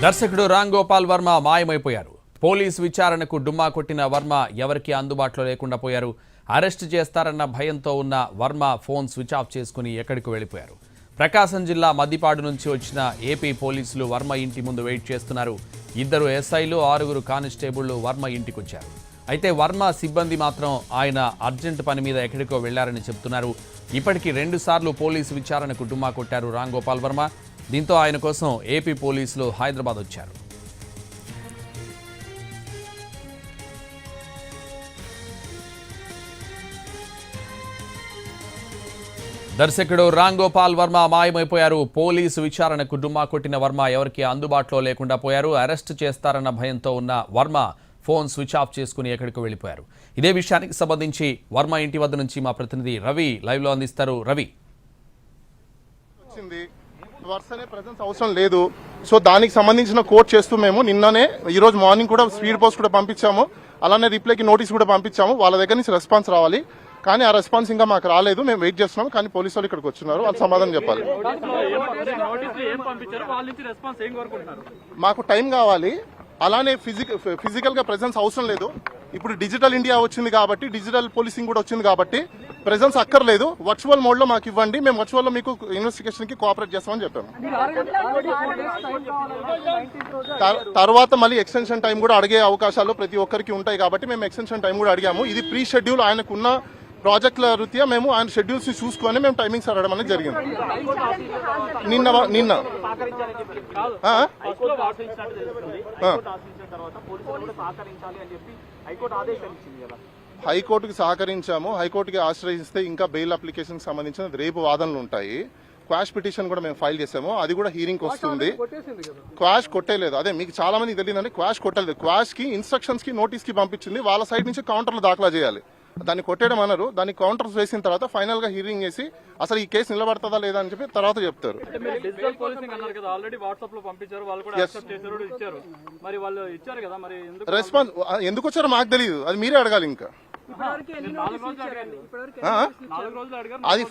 దర్శకుడు రామ్ గోపాల్ వర్మ మాయమైపోయారు. పోలీసు విచారణకు డుమ్మా కొట్టిన వర్మ ఎవరికీ అందుబాటులో లేకుండా పోయారు. అరెస్ట్ చేస్తారన్న భయంతో ఉన్న వర్మ ఫోన్ స్విచ్ ఆఫ్ చేసుకుని ఎక్కడికి వెళ్లిపోయారు. ప్రకాశం జిల్లా మద్దిపాడు నుంచి వచ్చిన ఏపీ పోలీసులు వర్మ ఇంటి ముందు వెయిట్ చేస్తున్నారు. 2 ఎస్ఐలు 6 కానిస్టేబుళ్లు వర్మ ఇంటికొచ్చారు. అయితే వర్మ సిబ్బంది మాత్రం ఆయన అర్జెంట్ పని మీద ఎక్కడికో వెళ్లారని చెబుతున్నారు. ఇప్పటికీ 2 సార్లు పోలీసు విచారణకు డుమ్మా కొట్టారు రామ్ గోపాల్ వర్మ. దీంతో ఆయన కోసం ఏపీ పోలీసులు హైదరాబాద్ వచ్చారు. దర్శకుడు రామ్ గోపాల్ వర్మ మాయమైపోయారు. పోలీసు విచారణకు డుమ్మా కొట్టిన వర్మ ఎవరికి అందుబాటులో లేకుండా పోయారు. అరెస్ట్ చేస్తారన్న భయంతో ఉన్న వర్మ ఫోన్ స్విచ్ ఆఫ్ చేసుకుని ఎక్కడికి వెళ్లిపోయారు. ఇదే విషయానికి సంబంధించి వర్మ ఇంటి వద్ద నుంచి మా ప్రతినిధి రవి లైవ్ లో అందిస్తారు. రవి, వర్సనే ప్రెజెన్స్ అవసరం లేదు. సో దానికి సంబంధించిన కోట్ చేస్తూ మేము నిన్ననే ఈ రోజు మార్నింగ్ కూడా స్పీడ్ పోస్ట్ కూడా పంపించాము. అలానే రిప్లైకి నోటీస్ కూడా పంపించాము. వాళ్ళ దగ్గర నుంచి రెస్పాన్స్ రావాలి, కానీ ఆ రెస్పాన్స్ ఇంకా మాకు రాలేదు. మేము వెయిట్ చేస్తున్నాం, కానీ పోలీసు వాళ్ళు ఇక్కడికి వచ్చినారు. వాళ్ళు సమాధానం చెప్పాలి. మాకు టైం కావాలి. అలానే ఫిజికల్ గా ప్రెజెన్స్ అవసరం లేదు. ఇప్పుడు డిజిటల్ ఇండియా వచ్చింది కాబట్టి, డిజిటల్ పోలీసింగ్ కూడా వచ్చింది కాబట్టి ప్రెజెన్స్ అక్కర్లేదు. వర్చువల్ మోడ్ లో మాకు ఇవ్వండి, మేము వర్చువల్ లో మీకు ఇన్వెస్టిగేషన్ కి కోఆపరేట్ చేస్తామని చెప్పాము. తర్వాత మళ్ళీ ఎక్స్టెన్షన్ టైం కూడా అడిగే అవకాశాలు ప్రతి ఒక్కరికి ఉంటాయి కాబట్టి మేము ఎక్స్టెన్షన్ టైం కూడా అడిగాము. ఇది ప్రీ షెడ్యూల్, ఆయనకున్న ప్రాజెక్టుల రీత్యా మేము ఆయన షెడ్యూల్స్ ని చూసుకొని మేము టైమింగ్స్ అడగడం అనేది జరిగింది. నిన్న హైకోర్టుకి సహకరించాము. హైకోర్టుకి ఆశ్రయిస్తే ఇంకా బెయిల్ అప్లికేషన్ సంబంధించిన రేపు వాదనలు ఉంటాయి. క్వాష్ పిటిషన్ కూడా మేము ఫైల్ చేసాము. అది కూడా హీరింగ్ వస్తుంది. క్వాష్ కొట్టేలేదు, అదే మీకు చాలా మంది తెలియదండి. క్వాష్ కొట్టలేదు. క్వాష్ కి ఇన్స్ట్రక్షన్స్ కి నోటీస్ కి పంపించింది. వాళ్ళ సైడ్ నుంచి కౌంటర్లు దాఖలా చేయాలి. దాన్ని కొట్టేయడం అన్నారు. దాన్ని కౌంటర్స్ వేసిన తర్వాత ఫైనల్ గా హీరింగ్ చేసి అసలు ఈ కేసు నిలబడతాదా లేదా అని చెప్పి తర్వాత చెప్తారు. రెస్పాన్స్ ఎందుకు వచ్చారో మాకు తెలియదు, అది మీరే అడగాలి. ఇంకా అది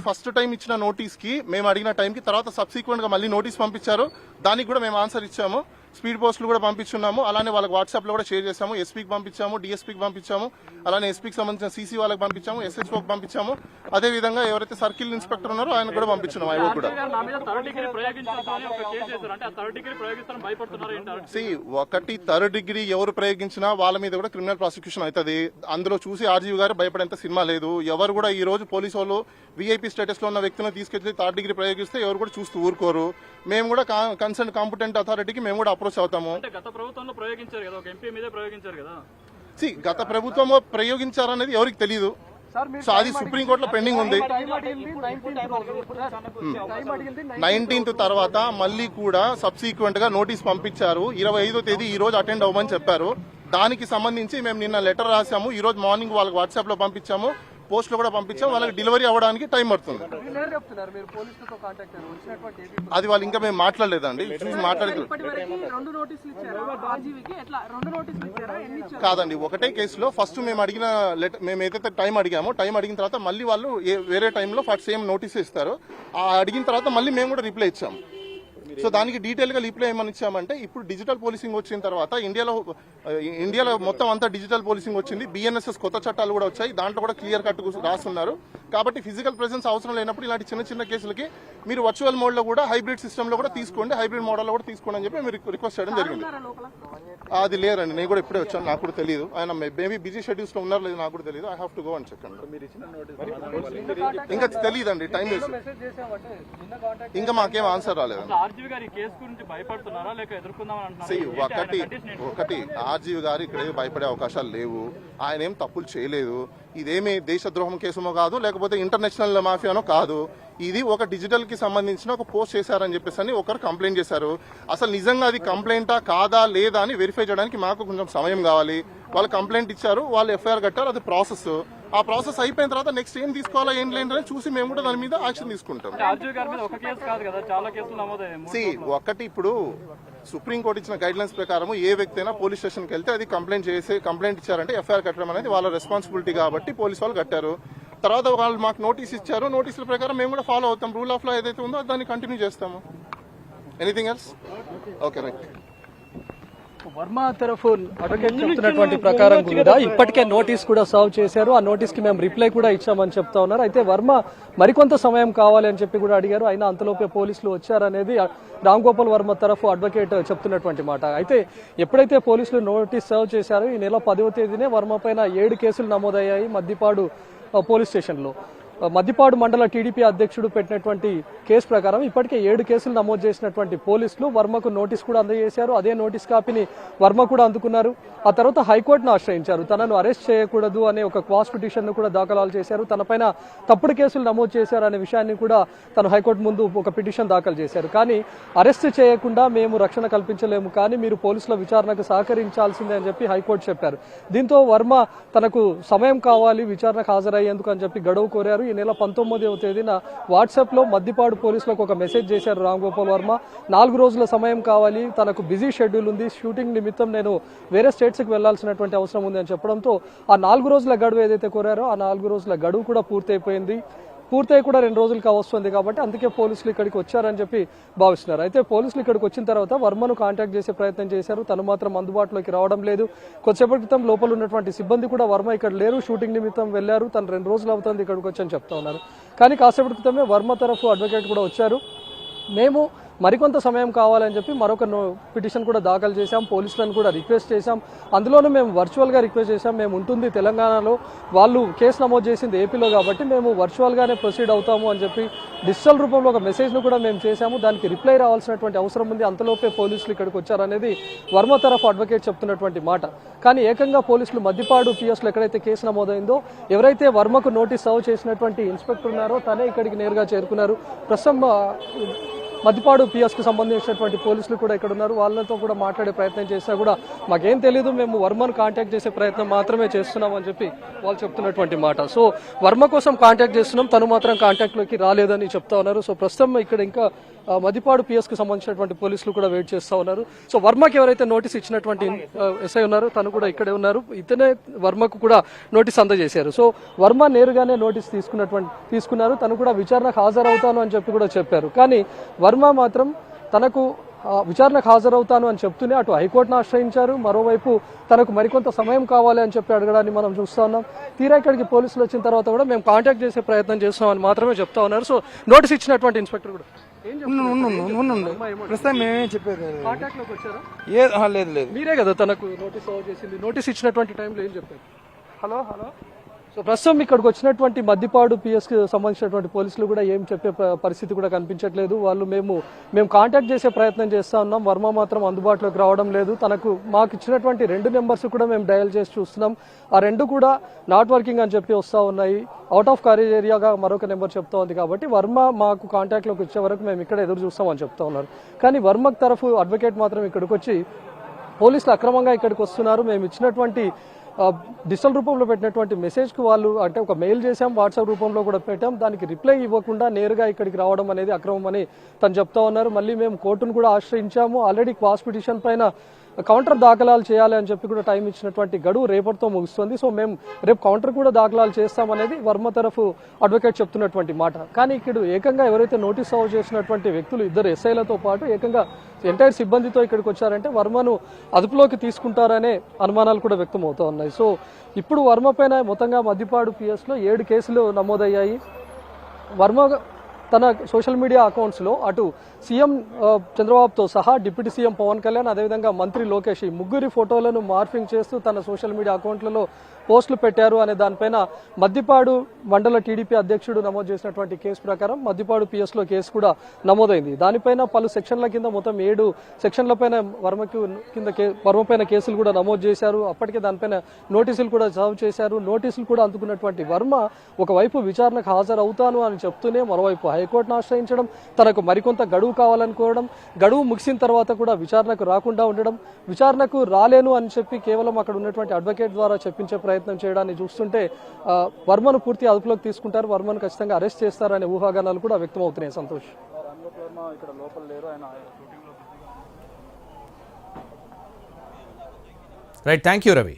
ఫస్ట్ టైం ఇచ్చిన నోటీస్ కి మేము అడిగిన టైం కి తర్వాత సబ్సిక్వెంట్ గా మళ్ళీ నోటీస్ పంపించారు. దానికి కూడా మేము ఆన్సర్ ఇచ్చాము. స్పీడ్ పోస్టులు కూడా పంపించున్నాము. అలానే వాళ్ళకి వాట్సాప్ లో కూడా షేర్ చేసాము. ఎస్పీకి పంపించాము, డిఎస్పీకి పంపించాము, అలానే ఎస్పీకి సంబంధించిన సీసీ వాళ్ళకి పంపించాము, ఎస్హెచ్ఓకి పంపించాము. అదే విధంగా ఎవరైతే సర్కిల్ ఇన్స్పెక్టర్ ఉన్నారో ఆయన కూడా పంపించున్నాము. ఆయన కూడా ఒకటి థర్డ్ డిగ్రీ ఎవరు ప్రయోగించినా వాళ్ళ మీద కూడా క్రిమినల్ ప్రాసిక్యూషన్ అవుతుంది. అందులో చూసి ఆర్జీవి గారు భయపడేంత సినిమా లేదు. ఎవరు కూడా ఈ రోజు పోలీసు వాళ్ళు వీఐపీ స్టేటస్ లో ఉన్న వ్యక్తులను తీసుకెళ్లి థర్డ్ డిగ్రీ ప్రయోగిస్తే ఎవరు కూడా చూస్తూ ఊరుకోరు. మేము కూడా కన్సర్న్ కాంపిటెంట్ అథారిటీకి మేము కూడా అప్రోచ్ అవుతాము. గత ప్రభుత్వం ప్రయోగించారనేది ఎవరికి తెలియదు. సో అది సుప్రీంకోర్టులో పెండింగ్ ఉంది. 19th తర్వాత మళ్ళీ కూడా సబ్సిక్వెంట్ గా నోటీస్ పంపించారు. 25వ తేదీ ఈ రోజు అటెండ్ అవ్వమని చెప్పారు. దానికి సంబంధించి మేము నిన్న లెటర్ రాసాము. ఈ రోజు మార్నింగ్ వాళ్ళకి వాట్సాప్ లో పంపించాము, పోస్ట్ లో కూడా పంపించాము. వాళ్ళకి డెలివరీ అవ్వడానికి టైం పడుతుంది. అది వాళ్ళు ఇంకా మేము మాట్లాడలేదండి, చూసి మాట్లాడలేదు. కాదండి, ఒకటే కేసులో ఫస్ట్ మేము అడిగిన మేము ఏదైతే టైం అడిగామో టైం అడిగిన తర్వాత మళ్ళీ వాళ్ళు వేరే టైంలో సేమ్ నోటీస్ ఇస్తారు. ఆ అడిగిన తర్వాత మళ్ళీ మేము కూడా రిప్లై ఇచ్చాము. సో దానికి డీటెయిల్ గా రిప్లై ఏమని ఇచ్చామంటే, ఇప్పుడు డిజిటల్ పోలీసింగ్ వచ్చిన తర్వాత ఇండియాలో మొత్తం అంతా డిజిటల్ పోలీసింగ్ వచ్చింది. బిఎన్ఎస్ఎస్ కొత్త చట్టాలు కూడా వచ్చాయి. దాంట్లో కూడా క్లియర్ కట్ రాస్తున్నారు. కాబట్టి ఫిజికల్ ప్రెసెన్స్ అవసరం లేనప్పుడు ఇలాంటి చిన్న కేసులకి మీరు వర్చువల్ మోడ్ లో కూడా హైబ్రిడ్ సిస్టమ్ లో కూడా తీసుకోండి, హైబ్రిడ్ మోడల్ లో కూడా తీసుకోండి అని చెప్పి మీరు రిక్వెస్ట్ చేయడం జరిగింది. అది లేరండి, నేను కూడా ఇప్పుడే వచ్చాను, నాకు కూడా తెలియదు. ఆయన మేబీ బిజీ షెడ్యూల్స్ లో ఉన్నారు లేదు నాకు కూడా తెలియదు. I have to go and check అండి. ఇంకా తెలియదండి, టైం వేస్ట్. ఇంకా మాకేం ఆన్సర్ రాలేదండి. ఒకటి ఆర్జీవి గారు ఇక్కడ భయపడే అవకాశాలు లేవు. ఆయన ఏం తప్పులు చేయలేదు. ఇదేమి దేశద్రోహం కేసుమో కాదు, లేకపోతే ఇంటర్నేషనల్ మాఫియానో కాదు. ఇది ఒక డిజిటల్ కి సంబంధించిన ఒక పోస్ట్ చేశారని చెప్పేసి ఒకరు కంప్లైంట్ చేశారు. అసలు నిజంగా అది కంప్లైంటా కాదా లేదా అని వెరిఫై చేయడానికి మాకు కొంచెం సమయం కావాలి. వాళ్ళు కంప్లైంట్ ఇచ్చారు, వాళ్ళు ఎఫ్ఐఆర్ కట్టారు, అది ప్రాసెస్. ఆ ప్రాసెస్ అయిపోయిన తర్వాత నెక్స్ట్ ఏం తీసుకోవాలా ఏం లేదని చూసి మేము కూడా దాని మీద యాక్షన్ తీసుకుంటాం. ఒకటి ఇప్పుడు సుప్రీంకోర్టు ఇచ్చిన గైడ్ లైన్స్ ప్రకారం ఏ వ్యక్తి అయినా పోలీస్ స్టేషన్కి వెళ్తే అది కంప్లైంట్ ఇచ్చారంటే ఎఫ్ఐఆర్ కట్టడం అనేది వాళ్ళ రెస్పాన్సిబిలిటీ కాబట్టి పోలీసు వాళ్ళు కట్టారు. తర్వాత వాళ్ళు మాకు నోటీస్ ఇచ్చారు. నోటీసుల ప్రకారం మేము కూడా ఫాలో అవుతాం. రూల్ ఆఫ్ లా ఏదైతే ఉందో దాన్ని కంటిన్యూ చేస్తాము. Anything else? Okay right. Varma తరఫు అడ్వకేట్ చెప్తున్నటువంటి ప్రకారం కూడా ఇప్పటికే నోటీస్ కూడా సర్వ్ చేశారు. ఆ నోటీస్ కి మేము రిప్లై కూడా ఇచ్చామని చెప్తా ఉన్నారు. అయితే వర్మ మరికొంత సమయం కావాలి అని చెప్పి కూడా అడిగారు. అయినా అంతలోపే పోలీసులు వచ్చారనేది రామ్ గోపాల్ వర్మ తరఫు అడ్వకేట్ చెప్తున్నటువంటి మాట. అయితే ఎప్పుడైతే పోలీసులు నోటీస్ సర్వ్ చేశారో ఈ నెల 10వ తేదీనే వర్మ పైన 7 కేసులు నమోదయ్యాయి మద్దిపాడు పోలీస్ స్టేషన్లో. మద్దిపాడు మండల టీడీపీ అధ్యక్షుడు పెట్టినటువంటి కేసు ప్రకారం ఇప్పటికే 7 కేసులు నమోదు చేసినటువంటి పోలీసులు వర్మకు నోటీస్ కూడా అందజేశారు. అదే నోటీస్ కాపీని వర్మ కూడా అందుకున్నారు. ఆ తర్వాత హైకోర్టును ఆశ్రయించారు. తనను అరెస్ట్ చేయకూడదు అనే ఒక క్వాష్ పిటిషన్ కూడా దాఖలు చేశారు. తనపైన తప్పుడు కేసులు నమోదు చేశారు అనే విషయాన్ని కూడా తను హైకోర్టు ముందు ఒక పిటిషన్ దాఖలు చేశారు. కానీ అరెస్ట్ చేయకుండా మేము రక్షణ కల్పించలేము, కానీ మీరు పోలీసుల విచారణకు సహకరించాల్సిందే అని చెప్పి హైకోర్టు చెప్పారు. దీంతో వర్మ తనకు సమయం కావాలి విచారణకు హాజరయ్యేందుకు అని చెప్పి గడువు కోరారు. ఈ నెల 19వ తేదీన వాట్సాప్ లో మద్దిపాడు పోలీసులకు ఒక మెసేజ్ చేశారు రామ్ గోపాల్ వర్మ. 4 రోజుల సమయం కావాలి, తనకు బిజీ షెడ్యూల్ ఉంది, షూటింగ్ నిమిత్తం నేను వేరే స్టేట్స్ కి వెళ్లాల్సినటువంటి అవసరం ఉంది అని చెప్పడంతో ఆ 4 రోజుల గడువు ఏదైతే కోరారో ఆ 4 రోజుల గడువు కూడా పూర్తయిపోయింది. పూర్తయి కూడా 2 రోజులుగా వస్తుంది కాబట్టి అందుకే పోలీసులు ఇక్కడికి వచ్చారని చెప్పి భావిస్తున్నారు. అయితే పోలీసులు ఇక్కడికి వచ్చిన తర్వాత వర్మను కాంటాక్ట్ చేసే ప్రయత్నం చేశారు. తను మాత్రం అందుబాటులోకి రావడం లేదు. కొద్దిసేపటి క్రితం లోపల ఉన్నటువంటి సిబ్బంది కూడా వర్మ ఇక్కడ లేరు, షూటింగ్ నిమిత్తం వెళ్లారు, తను 2 రోజులు అవుతుంది ఇక్కడికి వచ్చని చెప్తా ఉన్నారు. కానీ కాసేపటి క్రితమే వర్మ తరఫు అడ్వకేట్ కూడా వచ్చారు. మేము మరికొంత సమయం కావాలని చెప్పి మరొక పిటిషన్ కూడా దాఖలు చేశాం, పోలీసులను కూడా రిక్వెస్ట్ చేశాం. అందులోనూ మేము వర్చువల్గా రిక్వెస్ట్ చేశాం. మేము ఉంటుంది తెలంగాణలో, వాళ్ళు కేసు నమోదు చేసింది ఏపీలో కాబట్టి మేము వర్చువల్గానే ప్రొసీడ్ అవుతాము అని చెప్పి డిజిటల్ రూపంలో ఒక మెసేజ్ను కూడా మేము చేశాము. దానికి రిప్లై రావాల్సినటువంటి అవసరం ఉంది, అంతలోపే పోలీసులు ఇక్కడికి వచ్చారనేది వర్మ తరఫు అడ్వకేట్ చెప్తున్నటువంటి మాట. కానీ ఏకంగా పోలీసులు మద్దిపాడు పిఎస్లో ఎక్కడైతే కేసు నమోదైందో ఎవరైతే వర్మకు నోటీస్ సర్వ్ చేసినటువంటి ఇన్స్పెక్టర్ ఉన్నారో తనే ఇక్కడికి నేరుగా చేరుకున్నారు. ప్రస్తుతం మద్దిపాడు పిఎస్కి సంబంధించినటువంటి పోలీసులు కూడా ఇక్కడ ఉన్నారు. వాళ్ళతో కూడా మాట్లాడే ప్రయత్నం చేసినా కూడా మాకేం తెలియదు, మేము వర్మను కాంటాక్ట్ చేసే ప్రయత్నం మాత్రమే చేస్తున్నాం అని చెప్పి వాళ్ళు చెప్తున్నటువంటి మాట. సో వర్మ కోసం కాంటాక్ట్ చేస్తున్నాం, తను మాత్రం కాంటాక్ట్లోకి రాలేదని చెప్తా ఉన్నారు. సో ప్రస్తుతం ఇక్కడ ఇంకా మద్దిపాడు పిఎస్కి సంబంధించినటువంటి పోలీసులు కూడా వెయిట్ చేస్తూ ఉన్నారు. సో వర్మకి ఎవరైతే నోటీస్ ఇచ్చినటువంటి ఎస్ఐ ఉన్నారో తను కూడా ఇక్కడే ఉన్నారు. ఇతనే వర్మకు కూడా నోటీస్ అందజేశారు. సో వర్మ నేరుగానే నోటీస్ తీసుకున్నారు. తను కూడా విచారణకు హాజరవుతాను అని చెప్పి కూడా చెప్పారు. కానీ వర్మ మాత్రం తనకు విచారణకు హాజరవుతాను అని చెప్తూనే అటు హైకోర్టును ఆశ్రయించారు. మరోవైపు తనకు మరికొంత సమయం కావాలి అని చెప్పి అడగడాన్ని మనం చూస్తూ ఉన్నాం. తీరా ఇక్కడికి పోలీసులు వచ్చిన తర్వాత కూడా మేము కాంటాక్ట్ చేసే ప్రయత్నం చేస్తున్నామని మాత్రమే చెప్తా ఉన్నారు. సో నోటీస్ ఇచ్చినటువంటి ఇన్స్పెక్టర్ కూడా ప్రస్తుతం మేమే చెప్పేది కాంటాక్ట్ లోకి వచ్చారా? లేదు లేదు, మీరే కదా తనకు నోటీస్ సర్వ్ చేసింది. నోటీస్ ఇచ్చినటువంటి టైంలో ఏం చెప్పారు? హలో. సో ప్రస్తుతం ఇక్కడికి వచ్చినటువంటి మద్దిపాడు పిఎస్కి సంబంధించినటువంటి పోలీసులు కూడా ఏం చెప్పే పరిస్థితి కూడా కనిపించట్లేదు. వాళ్ళు మేము కాంటాక్ట్ చేసే ప్రయత్నం చేస్తూ ఉన్నాం, వర్మ మాత్రం అందుబాటులోకి రావడం లేదు. మాకు ఇచ్చినటువంటి 2 నెంబర్స్ కూడా మేము డయల్ చేసి చూస్తున్నాం, ఆ 2 కూడా నాట్ వర్కింగ్ అని చెప్పి వస్తూ ఉన్నాయి. అవుట్ ఆఫ్ కవరేజ్ ఏరియాగా మరొక నెంబర్ చెప్తా ఉంది. కాబట్టి వర్మ మాకు కాంటాక్ట్లోకి వచ్చే వరకు మేము ఇక్కడ ఎదురు చూస్తామని చెప్తా ఉన్నారు. కానీ వర్మ తరఫు అడ్వకేట్ మాత్రం ఇక్కడికి వచ్చి పోలీసులు అక్రమంగా ఇక్కడికి వస్తున్నారు, మేము ఇచ్చినటువంటి డిజిటల్ రూపంలో పెట్టినటువంటి మెసేజ్కి వాళ్ళు అంటే ఒక మెయిల్ చేశాం, వాట్సాప్ రూపంలో కూడా పెట్టాం, దానికి రిప్లై ఇవ్వకుండా నేరుగా ఇక్కడికి రావడం అనేది అక్రమం అని తను చెప్తా ఉన్నారు. మళ్ళీ మేము కోర్టును కూడా ఆశ్రయించాము, ఆల్రెడీ క్వాష్ పిటిషన్ పైన కౌంటర్ దాఖలాలు చేయాలి అని చెప్పి కూడా టైం ఇచ్చినటువంటి గడువు రేపటితో ముగుస్తుంది. సో మేము రేపు కౌంటర్ కూడా దాఖలాలు చేస్తామనేది వర్మ తరఫు అడ్వకేట్ చెప్తున్నటువంటి మాట. కానీ ఇక్కడ ఏకంగా ఎవరైతే నోటీస్ సర్వ్ చేసినటువంటి వ్యక్తులు 2 ఎస్ఐలతో పాటు ఏకంగా ఎంటైర్ సిబ్బందితో ఇక్కడికి వచ్చారంటే వర్మను అదుపులోకి తీసుకుంటారనే అనుమానాలు కూడా వ్యక్తం అవుతూ ఉన్నాయి. సో ఇప్పుడు వర్మ పైన మొత్తంగా మద్దిపాడు పిఎస్లో 7 కేసులు నమోదయ్యాయి. వర్మ తన సోషల్ మీడియా అకౌంట్స్లో అటు సీఎం చంద్రబాబుతో సహా డిప్యూటీ సీఎం పవన్ కళ్యాణ్ అదేవిధంగా మంత్రి లోకేష్ ఈ ముగ్గురి ఫోటోలను మార్ఫింగ్ చేస్తూ తన సోషల్ మీడియా అకౌంట్లలో పోస్టులు పెట్టారు అనే దానిపైన మద్దిపాడు మండల టీడీపీ అధ్యక్షుడు నమోదు చేసినటువంటి కేసు ప్రకారం మద్దిపాడు పిఎస్లో కేసు కూడా నమోదైంది. దానిపైన పలు సెక్షన్ల కింద మొత్తం 7 సెక్షన్ల పైన వర్మ పైన కేసులు కూడా నమోదు చేశారు. అప్పటికే దానిపైన నోటీసులు కూడా సర్వ్ చేశారు. నోటీసులు కూడా అందుకున్నటువంటి వర్మ ఒకవైపు విచారణకు హాజరవుతాను అని చెప్తూనే మరోవైపు హైకోర్టును ఆశ్రయించడం, తనకు మరికొంత గడువు కావాలనుకోవడం, గడువు ముగిసిన తర్వాత కూడా విచారణకు రాకుండా ఉండడం, విచారణకు రాలేను అని చెప్పి కేవలం అక్కడ ఉన్నటువంటి అడ్వకేట్ ద్వారా చెప్పించే ప్రయత్నం చేయడాన్ని చూస్తుంటే వర్మను పూర్తి అదుపులోకి తీసుకుంటారు, వర్మను ఖచ్చితంగా అరెస్ట్ చేస్తారనే ఊహాగానాలు కూడా వ్యక్తమవుతున్నాయి. Santosh. Right, thank you Ravi.